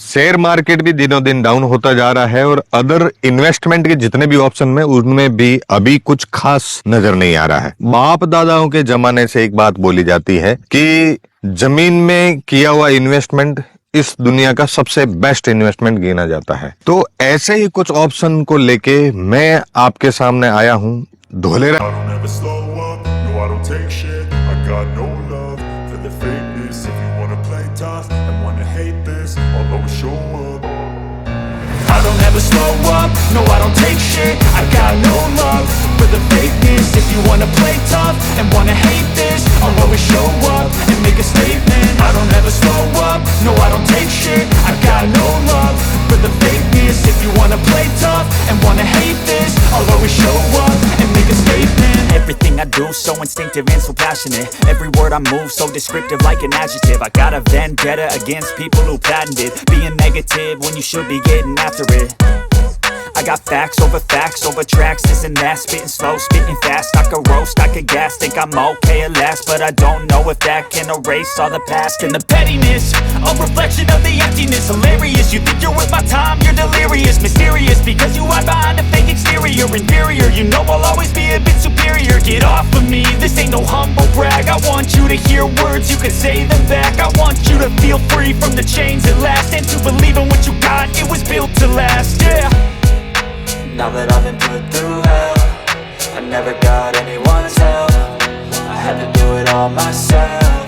Share market भी दिनों दिन डाउन होता जा रहा है और अदर इन्वेस्टमेंट के जितने भी ऑप्शन में उनमें भी अभी कुछ खास नजर नहीं आ रहा है। बाप दादाओं के जमाने से एक बात बोली जाती है कि जमीन में किया हुआ इन्वेस्टमेंट इस दुनिया का सबसे बेस्ट इन्वेस्टमेंट गिना जाता है। तो ऐसे ही कुछ ऑप्शन को लेके मैं आपके सामने आया हूं। Dholera I don't ever slow up, no I don't take shit. I got no love for the fakeness. If you wanna play tough and wanna hate this, I'll always show up and make a statement. I don't ever slow up, no I don't take shit. I got no love for the fakeness. If you wanna play tough and wanna hate this, I'll always show up and make a statement. Everything I do so instinctive and so passionate. Every word I move so descriptive like an adjective. I got a vendetta against people who patented being negative when you should be getting after it. I got facts over tracks, this and that. Spitting slow, spitting fast. I could roast, I could gas. Think I'm okay at last, but I don't know if that can erase all the past. And the pettiness, a reflection of the emptiness. Hilarious, you think you're worth my time, you're delirious. Mysterious, because you hide behind a fake exterior. Inferior, you know I'll always be a bit superior. Get off of me, this ain't no humble brag. I want you to hear words, you can say them back. I want you to feel free from the chains at last, and to believe in what you got, it was built to last, yeah. Now that I've been put through hell, I never got anyone's help. I had to do it all myself.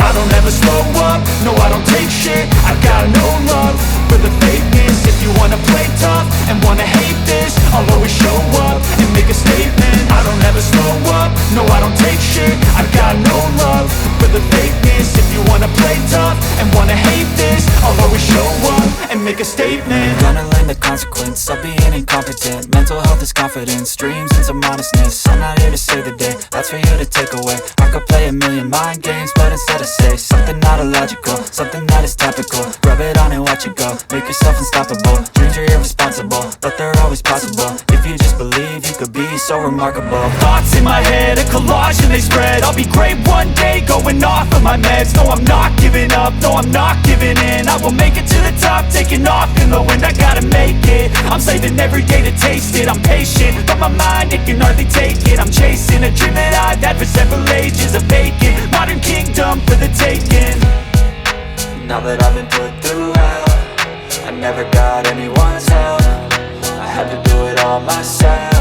I don't ever slow up, no I don't take shit. I got no love for the fakeness. If you wanna play tough and wanna hate this, I'll always show up and make a statement. I don't ever slow up, no I don't take shit. I got no love for the fakeness. If you wanna play tough and wanna hate this, I'll always show up and make a statement. Gonna learn the consequence of being incompetent. Mental health is confidence, dreams and some honestness. I'm not here to save the day, that's for you to take away. I could play a million mind games, but instead I say something not illogical, something that is topical. Rub it on and watch it go, make yourself unstoppable. Dreams are irresponsible, but they're always possible. If you just believe, you could be so remarkable. Thoughts in my head, a collage and they spread. I'll be great one day, going off of my meds. No, I'm not giving up, no, I'm not giving in. I will make it to the top, taking off in the wind. I gotta make it, I'm saving every day to taste it. I'm patient, but my mind, it can hardly take it. I'm chasing a dream that I've had for several ages. A vacant, modern kingdom for the taking. Now that I've been put through hell, I never got anyone's help. I had to do it all myself.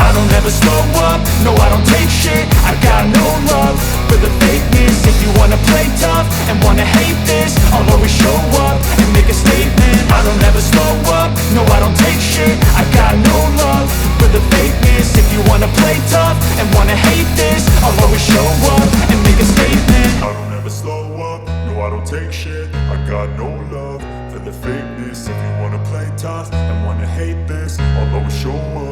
I don't ever slow up, no I don't take shit. I got no love for the fakeness. If you wanna play tough and wanna hate this, I'll always show up and make a statement. I don't ever slow up, no I don't take shit. I got no love for the fakeness. If you wanna play tough and wanna hate this, I'll always show up and make a statement. I don't ever slow up, no I don't take shit. I got no love for the fakeness. If you wanna play tough and wanna hate this, I'll always show up.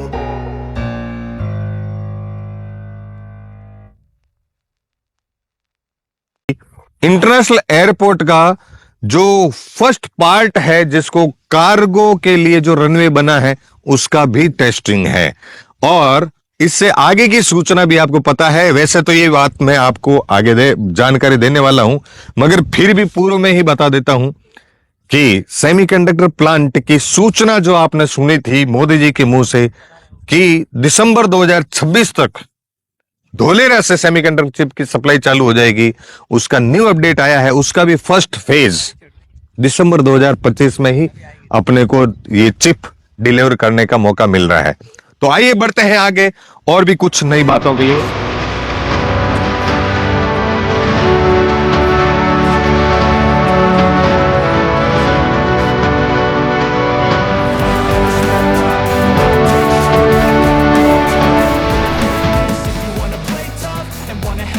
International airport का जो first part है, जिसको cargo के लिए जो runway बना है, उसका भी टेस्टिंग है। और इससे आगे की सूचना भी आपको पता है। वैसे तो ये बात मैं आपको आगे जानकारी देने वाला हूं, मगर फिर भी पूर्व में ही बता देता हूं कि सेमीकंडक्टर प्लांट की सूचना जो आपने सुनी थी मोदी जी के मुंह से कि दिसंबर 2026 तक धोलेरा से सेमीकंडक्टर चिप की सप्लाई चालू हो जाएगी, उसका न्यू अपडेट आया है। उसका भी फर्स्ट फेज दिसंबर 2025 में ही अपने को ये चिप डिलीवर करने का मौका मिल रहा है। तो आइए बढ़ते हैं आगे और भी कुछ नई बातों की।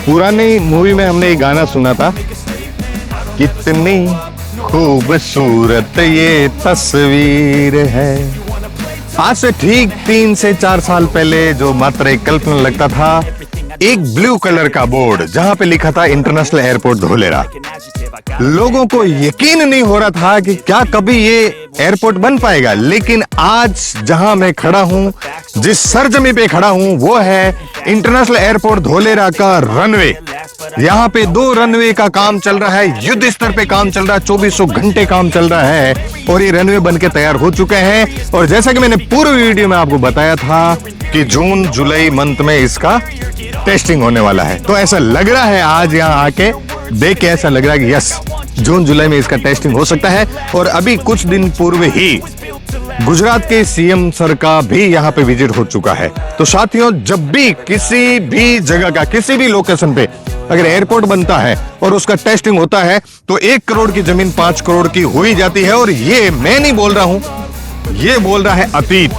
पुरानी मूवी में हमने एक गाना सुना था, कितनी खूबसूरत ये तस्वीर है। आज से ठीक 3 से 4 साल पहले जो मात्र एक कल्पना लगता था एक ब्लू कलर का बोर्ड जहां पे लिखा था इंटरनेशनल एयरपोर्ट धोलेरा। लोगों को यकीन नहीं हो रहा था कि क्या कभी ये एयरपोर्ट बन पाएगा, लेकिन आज जहां मैं खड़ा हूं, जिस सरजमी पे खड़ा हूं, वो है इंटरनेशनल एयरपोर्ट धोलेरा का रनवे। यहाँ पे 2 रनवे का काम चल रहा है, युद्ध स्तर पे काम चल रहा है, 2400 घंटे काम चल रहा है और ये रनवे बनके तैयार हो चुके हैं। और जैसा कि मैंने पूर्व वीडियो में आपको बताया था कि जून जुलाई मंथ में इसका टेस्टिंग होने वाला है, तो ऐसा लग रहा है आज यहाँ आके देख के ऐसा लग रहा है कि यस, जून जुलाई में इसका टेस्टिंग हो सकता है। और अभी कुछ दिन पूर्व ही गुजरात के सीएम सर का भी यहाँ पे विजिट हो चुका है। तो साथियों, जब भी किसी भी जगह का किसी भी लोकेशन पे अगर एयरपोर्ट बनता है और उसका टेस्टिंग होता है तो 1 करोड़ की जमीन 5 करोड़ की हो ही जाती है। और ये मैं नहीं बोल रहा हूं, ये बोल रहा है अतीत,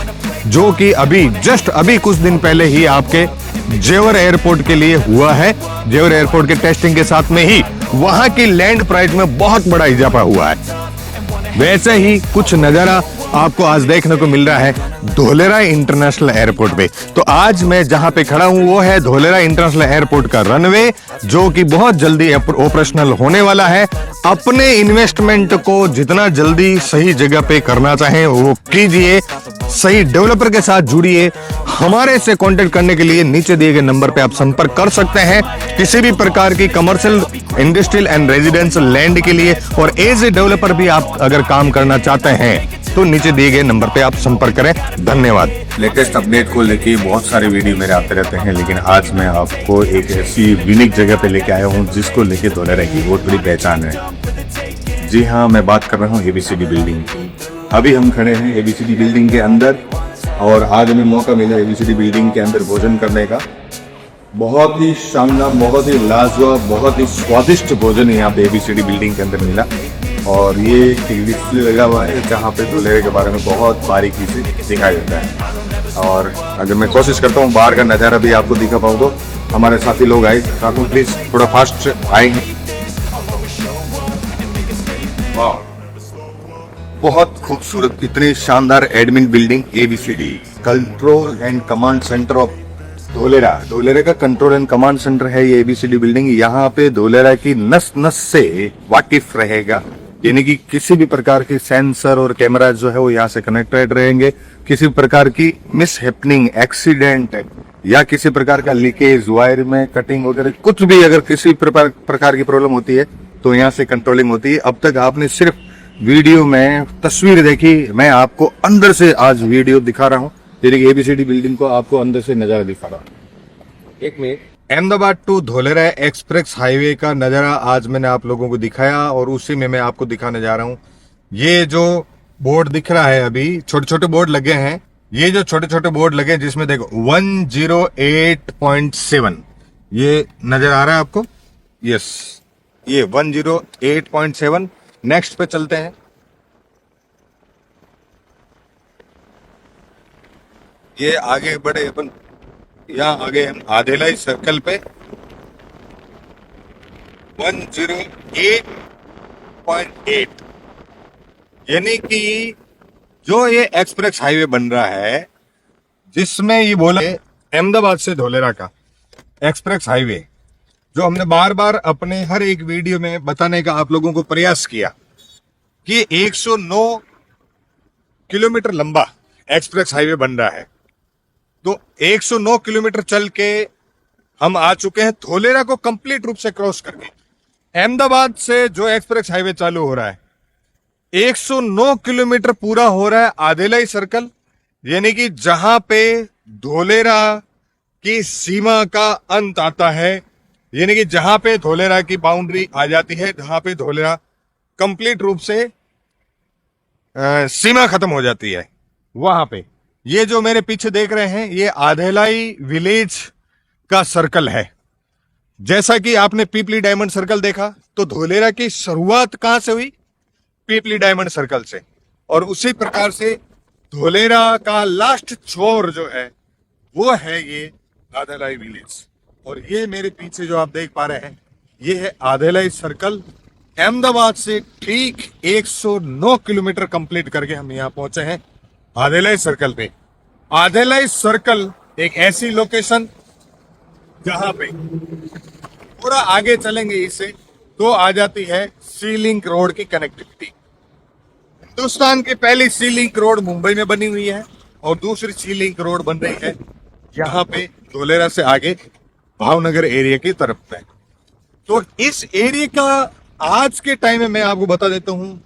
जो कि अभी जस्ट अभी कुछ दिन पहले ही आपके जेवर एयरपोर्ट के लिए हुआ है। जेवर एयरपोर्ट के टेस्टिंग के साथ में ही वहां की लैंड प्राइस में बहुत बड़ा इजाफा हुआ है। वैसे ही कुछ नजारा आपको आज देखने को मिल रहा है धोलेरा इंटरनेशनल एयरपोर्ट पे। तो आज मैं जहां पे खड़ा हूं वो है धोलेरा इंटरनेशनल एयरपोर्ट का रनवे, जो कि बहुत जल्दी ऑपरेशनल होने वाला है। अपने इन्वेस्टमेंट को जितना जल्दी सही जगह पे करना चाहें वो कीजिए, सही डेवलपर के साथ जुड़िए। हमारे से कांटेक्ट करने के लिए नीचे दिए गए नंबर पे आप संपर्क कर सकते हैं किसी भी प्रकार की commercial, industrial and residential land के लिए। और एज ए डेवलपर भी आप अगर काम करना चाहते हैं तो नीचे दिए गए नंबर पे आप संपर्क करें। धन्यवाद। लेटेस्ट अपडेट को लेके बहुत सारे वीडियो मेरे आते रहते हैं, लेकिन आज मैं आपको एक ऐसी यूनिक जगह पे लेके आया हूँ जिसको लेके धोलेरा की बहुत बड़ी पहचान है। जी हाँ, मैं बात कर रहा हूँ एबीसीडी बिल्डिंग की। अभी हम खड़े हैं एबीसीडी बिल्डिंग के अंदर और आज हमें मौका मिला एबीसीडी बिल्डिंग के अंदर भोजन करने का। बहुत ही शानदार, बहुत ही लाजवाब, बहुत ही स्वादिष्ट भोजन यहाँ पे एबीसीडी बिल्डिंग के अंदर मिला। और ये एक डिस्प्ले लगा हुआ है जहाँ पे धोलेरे के बारे में बहुत बारीकी से दिखाई देता है। और अगर मैं कोशिश करता हूँ बाहर का नज़ारा भी आपको दिखा पाऊँ तो हमारे साथी लोग आए, साथों प्लीज थोड़ा फास्ट आएंगे। वाह, बहुत खूबसूरत, इतनी शानदार admin building ABCD control and command centre of Dholera. Dholera का कंट्रोल एंड कमांड सेंटर है ये एबीसीडी बिल्डिंग। यहाँ पे धोलेरा की नस नस से वाकिफ रहेगा, यानी कि किसी भी प्रकार के सेंसर और कैमरा जो है वो यहाँ से कनेक्टेड रहेंगे। किसी प्रकार की मिस हैपनिंग, एक्सीडेंट या किसी प्रकार का लीकेज, वायर में कटिंग वगैरह कुछ भी अगर किसी प्रकार की प्रॉब्लम होती है तो यहाँ से कंट्रोलिंग होती है। अब तक आपने सिर्फ वीडियो में तस्वीर देखी, मैं आपको अंदर से आज वीडियो दिखा रहा हूँ, यानी कि एबीसीडी बिल्डिंग को आपको अंदर से नजारा दिखा रहा हूँ। एक minute, Ahmedabad to Dholera express highway का नजारा आज मैंने आप लोगों को दिखाया और उसी में मैं आपको दिखाने जा रहा हूँ। ये जो बोर्ड दिख रहा है, अभी छोटे छोटे बोर्ड लगे हैं, ये जो छोटे छोटे बोर्ड लगे हैं जिसमें देखो 108.7 ये नजर आ रहा है आपको। यस, ये 108.7। नेक्स्ट पे चलते हैं। ये आगे बढ़े अपन, यहाँ आगे हम आधेलाई सर्कल पे 108.8, यानी कि जो ये एक्सप्रेस हाईवे बन रहा है जिसमें ये बोला अहमदाबाद से धोलेरा का एक्सप्रेस हाईवे, जो हमने बार बार अपने हर एक वीडियो में बताने का आप लोगों को प्रयास किया कि 109 किलोमीटर लंबा एक्सप्रेस हाईवे बन रहा है। तो 109 किलोमीटर चल के हम आ चुके हैं धोलेरा को कंप्लीट रूप से क्रॉस करके। अहमदाबाद से जो एक्सप्रेस हाईवे चालू हो रहा है 109 किलोमीटर पूरा हो रहा है आधेलाई सर्कल, यानी कि जहां पे धोलेरा की सीमा का अंत आता है, यानी कि जहां पे धोलेरा की बाउंड्री आ जाती है, जहां पे धोलेरा कंप्लीट रूप से सीमा खत्म हो जाती है, वहां पे ये जो मेरे पीछे देख रहे हैं ये आधेलाई विलेज का सर्कल है। जैसा कि आपने पीपली डायमंड सर्कल देखा तो धोलेरा की शुरुआत कहां से हुई? पीपली डायमंड सर्कल से। और उसी प्रकार से धोलेरा का लास्ट छोर जो है वो है ये आधेलाई विलेज। और ये मेरे पीछे जो आप देख पा रहे हैं ये है आधेलाई सर्कल। अहमदाबाद से ठीक 109 किलोमीटर कंप्लीट करके हम यहाँ पहुंचे हैं आधेलाई सर्कल पे। आधेलाई सर्कल एक ऐसी लोकेशन जहां पे थोड़ा आगे चलेंगे इससे तो आ जाती है सी लिंक रोड की कनेक्टिविटी। हिंदुस्तान की पहली सी लिंक रोड मुंबई में बनी हुई है और दूसरी सी लिंक रोड बन रही है यहाँ पे धोलेरा से आगे भावनगर एरिया की तरफ में। तो इस एरिया का आज के टाइम में मैं आपको बता देता हूं,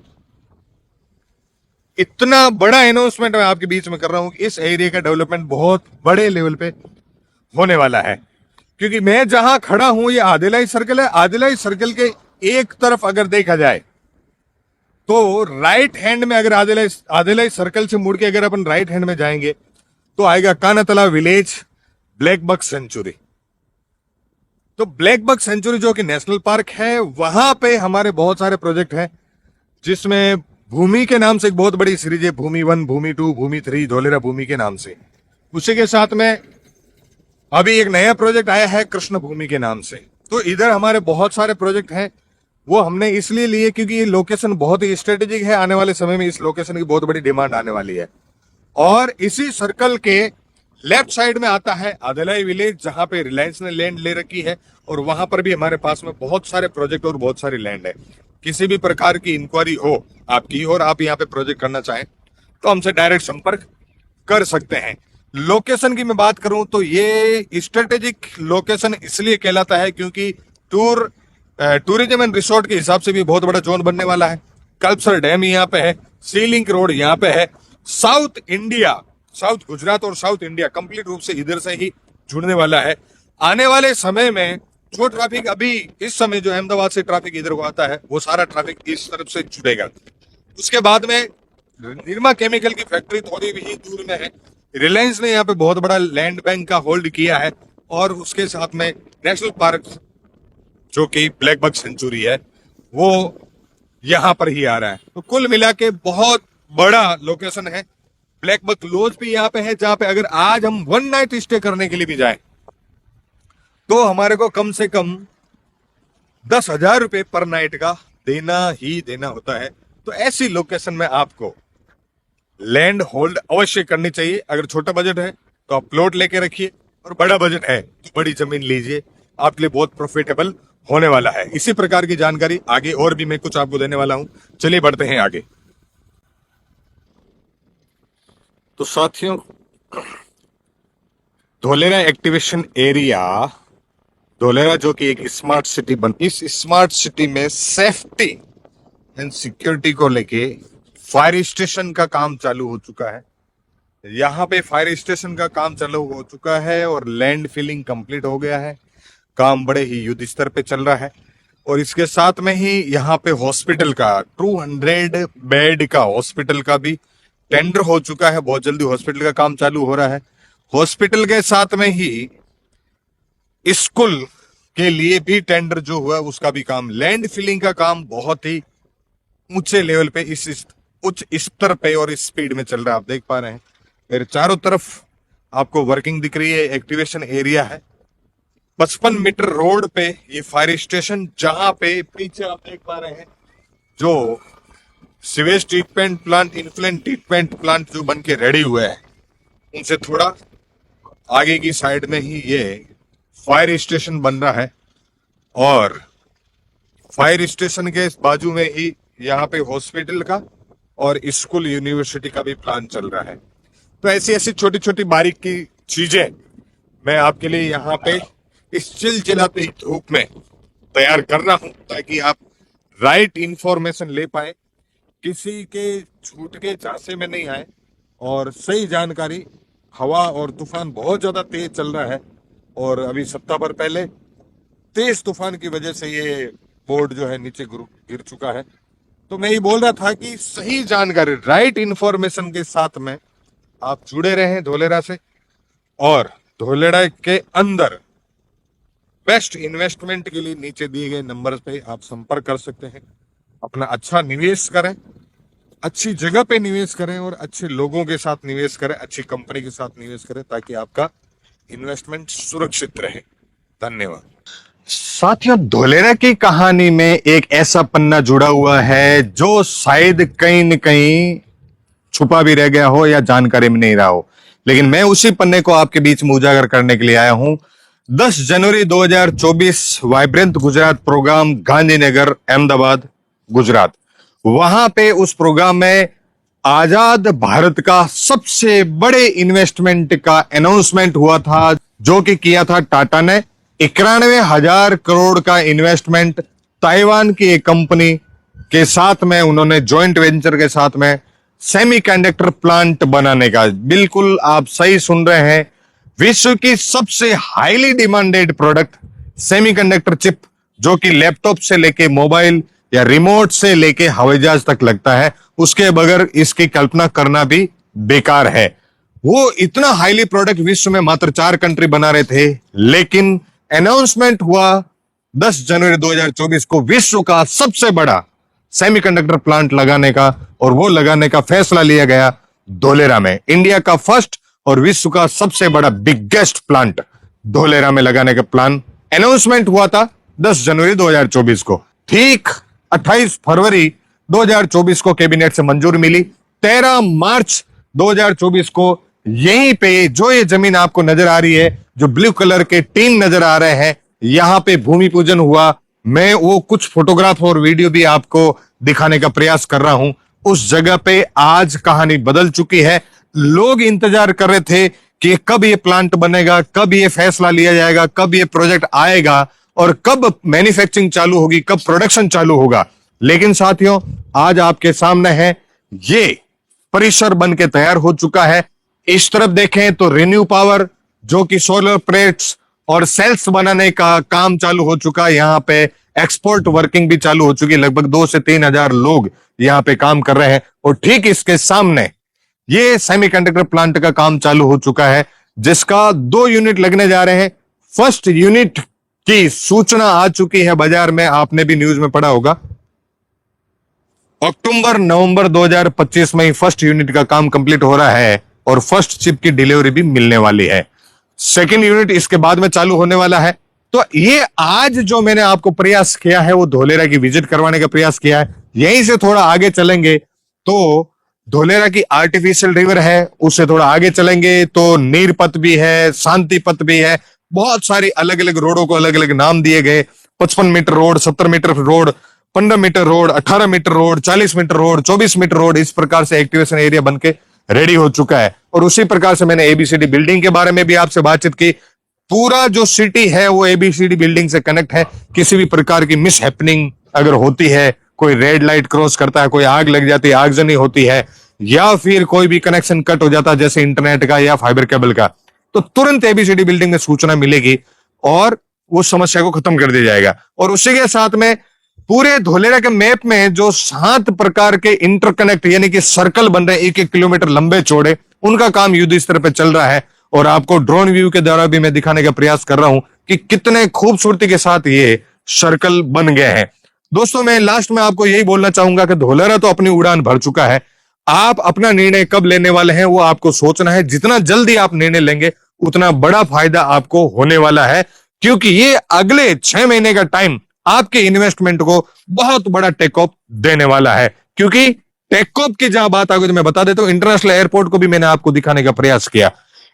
इतना बड़ा अनाउंसमेंट मैं आपके बीच में कर रहा हूं कि इस एरिया का डेवलपमेंट बहुत बड़े लेवल पे होने वाला है। क्योंकि मैं जहां खड़ा हूं ये आदिलाई सर्कल है। आदिलाई सर्कल के एक तरफ अगर देखा जाए तो राइट हैंड में अगर आदिलाई सर्कल से मुड़ के अगर अपन राइट हैंड में जाएंगे तो आएगा कानातला विलेज, ब्लैक बक सेंचुरी। तो ब्लैक बक सेंचुरी जो कि नेशनल पार्क है, वहां पे हमारे बहुत सारे प्रोजेक्ट हैं, जिसमें भूमि के नाम से एक बहुत बड़ी सीरीज है, भूमि 1, भूमि 2, भूमि 3, धोलेरा भूमि के नाम से। उसी के साथ में अभी एक नया प्रोजेक्ट आया है कृष्ण भूमि के नाम से। तो इधर हमारे बहुत सारे प्रोजेक्ट हैं, वो हमने इसलिए लिए क्योंकि ये लोकेशन बहुत ही स्ट्रेटेजिक है। आने वाले समय में इस लोकेशन की बहुत बड़ी डिमांड आने वाली है। और इसी सर्कल के लेफ्ट साइड में आता है आदिलाई विलेज, जहां पे रिलायंस ने लैंड ले रखी है और वहां पर भी हमारे पास में बहुत सारे प्रोजेक्ट और बहुत सारी लैंड है। किसी भी प्रकार की इंक्वायरी हो आपकी और आप यहाँ पे प्रोजेक्ट करना चाहें तो हमसे डायरेक्ट संपर्क कर सकते हैं। लोकेशन की मैं बात करूं तो ये स्ट्रेटेजिक लोकेशन इसलिए कहलाता है क्योंकि टूरिज्म एंड रिसोर्ट के हिसाब से भी बहुत बड़ा जोन बनने वाला है। कल्पसर डैम यहाँ पे है, सी लिंक रोड यहाँ पे है। साउथ इंडिया, साउथ गुजरात और साउथ इंडिया कंप्लीट रूप से इधर से ही जुड़ने वाला है। आने वाले समय में जो ट्रैफिक अभी इस समय जो अहमदाबाद से ट्रैफिक इधर को आता है वो सारा ट्रैफिक इस तरफ से जुड़ेगा। उसके बाद में निर्मा केमिकल की फैक्ट्री थोड़ी भी दूर में है। रिलायंस ने यहाँ पे बहुत बड़ा लैंड बैंक का होल्ड किया है और उसके साथ में नेशनल पार्क जो कि ब्लैक बक सेंचुरी है वो यहां पर ही आ रहा है। तो कुल मिला के बहुत बड़ा लोकेशन है। ब्लैक बक लॉज भी यहाँ पे है, जहां पे अगर आज हम 1 नाइट स्टे करने के लिए भी जाएं तो हमारे को कम से कम 10,000 रुपए पर नाइट का देना ही देना होता है। तो ऐसी लोकेशन में आपको लैंड होल्ड अवश्य करनी चाहिए। अगर छोटा बजट है तो आप प्लॉट लेके रखिए और बड़ा बजट है तो बड़ी जमीन लीजिए, आपके लिए बहुत प्रॉफिटेबल होने वाला है। इसी प्रकार की जानकारी आगे और भी मैं कुछ आपको देने वाला हूं। चलिए बढ़ते हैं आगे। तो साथियों, धोलेरा एक्टिवेशन एरिया, धोलेरा जो कि एक स्मार्ट सिटी बन, इस स्मार्ट सिटी में सेफ्टी एंड सिक्योरिटी को लेके फायर स्टेशन का काम चालू हो चुका है। यहाँ पे फायर स्टेशन का काम चालू हो चुका है और लैंड फिलिंग कंप्लीट हो गया है। काम बड़े ही युद्ध स्तर पे चल रहा है और इसके साथ में ही यहाँ पे हॉस्पिटल का 200 बेड का हॉस्पिटल का भी टेंडर हो चुका है। बहुत जल्दी हॉस्पिटल का काम चालू हो रहा है। हॉस्पिटल के साथ में ही स्कूल के लिए भी टेंडर जो हुआ उसका भी काम, लैंड फिलिंग का काम बहुत ही ऊंचे लेवल पे, इस उच्च स्तर पे और इस स्पीड में चल रहा है। आप देख पा रहे हैं मेरे चारों तरफ आपको वर्किंग दिख रही है। एक्टिवेशन एरिया है 55 मीटर रोड पे ये फायर स्टेशन, जहां पे पीछे आप देख पा रहे हैं जो sewage treatment plant, influential treatment plant जो बन के रेडी हुए हैं, उनसे थोड़ा आगे की साइड में ही ये फायर स्टेशन बन रहा है और फायर स्टेशन के बाजू में ही यहाँ पे हॉस्पिटल का और स्कूल यूनिवर्सिटी का भी प्लान चल रहा है। तो ऐसी ऐसी छोटी छोटी बारीक की चीजें मैं आपके लिए यहाँ पे इस चिलचिलाती धूप में तैयार कर रहा हूं ताकि आप राइट इंफॉर्मेशन ले पाए, किसी के झूठ के झांसे में नहीं आए और सही जानकारी। हवा और तूफान बहुत ज्यादा तेज चल रहा है और अभी सप्ताह भर पहले तेज तूफान की वजह से ये बोर्ड जो है नीचे गिर चुका है। तो मैं ये बोल रहा था कि सही जानकारी, राइट इंफॉर्मेशन के साथ में आप जुड़े रहें धोलेरा से और धोलेरा के अंदर बेस्ट इन्वेस्टमेंट के लिए नीचे दिए गए नंबर पे आप संपर्क कर सकते हैं। अपना अच्छा निवेश करें, अच्छी जगह पे निवेश करें और अच्छे लोगों के साथ निवेश करें, अच्छी कंपनी के साथ निवेश करें ताकि आपका इन्वेस्टमेंट सुरक्षित रहे। धन्यवाद। साथियों, धोलेरा की कहानी में एक ऐसा पन्ना जुड़ा हुआ है जो शायद कहीं न कहीं छुपा भी रह गया हो या जानकारी में नहीं रहा हो, लेकिन मैं उसी पन्ने को आपके बीच में उजागर करने के लिए आया हूं। 10 जनवरी 2024 वाइब्रेंट गुजरात प्रोग्राम गांधीनगर अहमदाबाद गुजरात। वहां पे उस प्रोग्राम में आजाद भारत का सबसे बड़े इन्वेस्टमेंट का अनाउंसमेंट हुआ था, जो कि किया था टाटा ने। 91,000 करोड़ का इन्वेस्टमेंट ताइवान की एक कंपनी के साथ में उन्होंने जॉइंट वेंचर के साथ में सेमीकंडक्टर प्लांट बनाने का। बिल्कुल आप सही सुन रहे हैं, विश्व की सबसे highly demanded product semiconductor chip, जो कि लैपटॉप से लेके मोबाइल या रिमोट से लेके हवाई जहाज तक लगता है, उसके बगैर इसकी कल्पना करना भी बेकार है। वो इतना हाईली प्रोडक्ट विश्व में मात्र 4 कंट्री बना रहे थे, लेकिन अनाउंसमेंट हुआ 10 जनवरी 2024 को विश्व का सबसे बड़ा सेमीकंडक्टर प्लांट लगाने का, और वो लगाने का फैसला लिया गया धोलेरा में। इंडिया का फर्स्ट और विश्व का सबसे बड़ा बिगेस्ट प्लांट धोलेरा में लगाने का प्लान अनाउंसमेंट हुआ था 10 जनवरी 2024 को। ठीक 28 फरवरी 2024 को कैबिनेट से मंजूरी मिली। 13 मार्च 2024 को यहीं पे जो ये जमीन आपको नजर आ रही है, जो ब्लू कलर के टीन नजर आ रहे हैं, यहां पे भूमि पूजन हुआ। मैं वो कुछ फोटोग्राफ और वीडियो भी आपको दिखाने का प्रयास कर रहा हूं। उस जगह पे आज कहानी बदल चुकी है। लोग इंतजार कर रहे थे कि कब ये प्लांट बनेगा, कब ये फैसला लिया जाएगा, कब ये प्रोजेक्ट आएगा और कब मैन्युफैक्चरिंग चालू होगी, कब प्रोडक्शन चालू होगा। लेकिन साथियों, आज आपके सामने है, ये परिसर बन के तैयार हो चुका है। इस तरफ देखें तो रिन्यू पावर, जो कि सोलर प्लेट्स और सेल्स बनाने का काम चालू हो चुका है। यहाँ पे एक्सपोर्ट वर्किंग भी चालू हो चुकी है। लगभग 2 से 3 हजार लोग यहाँ पे काम कर रहे हैं। और ठीक इसके सामने ये सेमीकंडक्टर प्लांट का काम चालू हो चुका है, जिसका 2 यूनिट लगने जा रहे हैं। फर्स्ट यूनिट की सूचना आ चुकी है बाजार में, आपने भी न्यूज में पढ़ा होगा। अक्टूबर नवंबर 2025 में ही फर्स्ट यूनिट का काम कंप्लीट हो रहा है और फर्स्ट चिप की डिलीवरी भी मिलने वाली है। सेकेंड यूनिट इसके बाद में चालू होने वाला है। तो ये आज जो मैंने आपको प्रयास किया है, वो धोलेरा की विजिट करवाने का प्रयास किया है। यहीं से थोड़ा आगे चलेंगे तो धोलेरा की आर्टिफिशियल रिवर है, उससे थोड़ा आगे चलेंगे तो नीरपत भी है, शांतिपत भी है। बहुत सारी अलग अलग रोडों को अलग अलग नाम दिए गए। 55 metre road, 70 metre road, 15 metre road, 18 metre road, 40 metre road, 24 metre road, इस प्रकार से एक्टिवेशन एरिया बनके रेडी हो चुका है। और उसी प्रकार से मैंने एबीसीडी बिल्डिंग के बारे में भी आपसे बातचीत की। पूरा जो सिटी है वो एबीसीडी बिल्डिंग से कनेक्ट है। किसी भी प्रकार की मिस हैपनिंग अगर होती है, कोई रेड लाइट क्रॉस करता है, कोई आग लग जाती है, आगजनी होती है, या फिर कोई भी कनेक्शन कट हो जाता है जैसे इंटरनेट का या फाइबर केबल का, तो तुरंत एबीसीडी बिल्डिंग में सूचना मिलेगी और वो समस्या को खत्म कर दिया जाएगा। और उसी के साथ में पूरे धोलेरा के मैप में जो 7 प्रकार के इंटरकनेक्ट यानी कि सर्कल बन रहे हैं 1-1 किलोमीटर लंबे चौड़े, उनका काम युद्ध स्तर पर चल रहा है। और आपको ड्रोन व्यू के द्वारा भी मैं दिखाने का प्रयास कर रहा हूं कि कितने खूबसूरती के साथ ये सर्कल बन गए हैं। दोस्तों, मैं लास्ट में आपको यही बोलना चाहूंगा कि धोलेरा तो अपनी उड़ान भर चुका है। आप अपना निर्णय कब लेने वाले हैं वो आपको सोचना है। जितना जल्दी आप निर्णय लेंगे उतना बड़ा फायदा आपको होने वाला है, क्योंकि ये अगले 6 महीने का टाइम आपके इन्वेस्टमेंट को बहुत बड़ा टेक ऑफ देने वाला है। क्योंकि टेक ऑफ की जहां बात आ गई तो मैं बता देता हूं, इंटरनेशनल एयरपोर्ट को भी मैंने आपको दिखाने का प्रयास किया।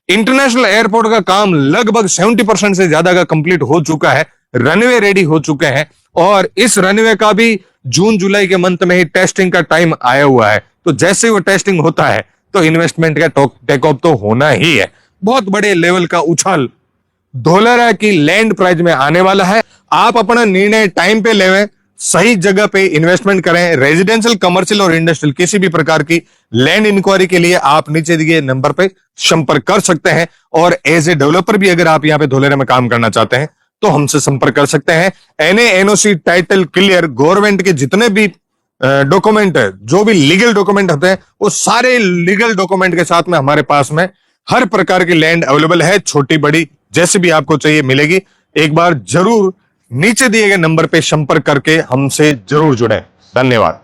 इंटरनेशनल एयरपोर्ट का काम लगभग 70% से ज्यादा का कंप्लीट हो चुका है। रनवे रेडी हो चुके हैं और इस रनवे का भी जून जुलाई के मंथ में ही टेस्टिंग का टाइम आया हुआ है। तो जैसे वो टेस्टिंग होता है तो इन्वेस्टमेंट का टेक ऑफ तो होना ही है। बहुत बड़े लेवल का उछाल धोलेरा की लैंड प्राइस में आने वाला है। आप अपना निर्णय टाइम पे लेवें, सही जगह पे इन्वेस्टमेंट करें। रेजिडेंशियल, कमर्शियल और इंडस्ट्रियल किसी भी प्रकार की लैंड इंक्वायरी के लिए आप नीचे दिए नंबर पे संपर्क कर सकते हैं। और एज ए डेवलपर भी अगर आप यहाँ पे धोलेरा में काम करना चाहते हैं तो हमसे संपर्क कर सकते हैं। NA, NOC, title clear, government के जितने भी डॉक्यूमेंट है, जो भी लीगल डॉक्यूमेंट होते हैं, वो सारे लीगल डॉक्यूमेंट के साथ में हमारे पास में हर प्रकार की लैंड अवेलेबल है। छोटी बड़ी जैसे भी आपको चाहिए मिलेगी। एक बार जरूर नीचे दिए गए नंबर पे संपर्क करके हमसे जरूर जुड़ें। धन्यवाद।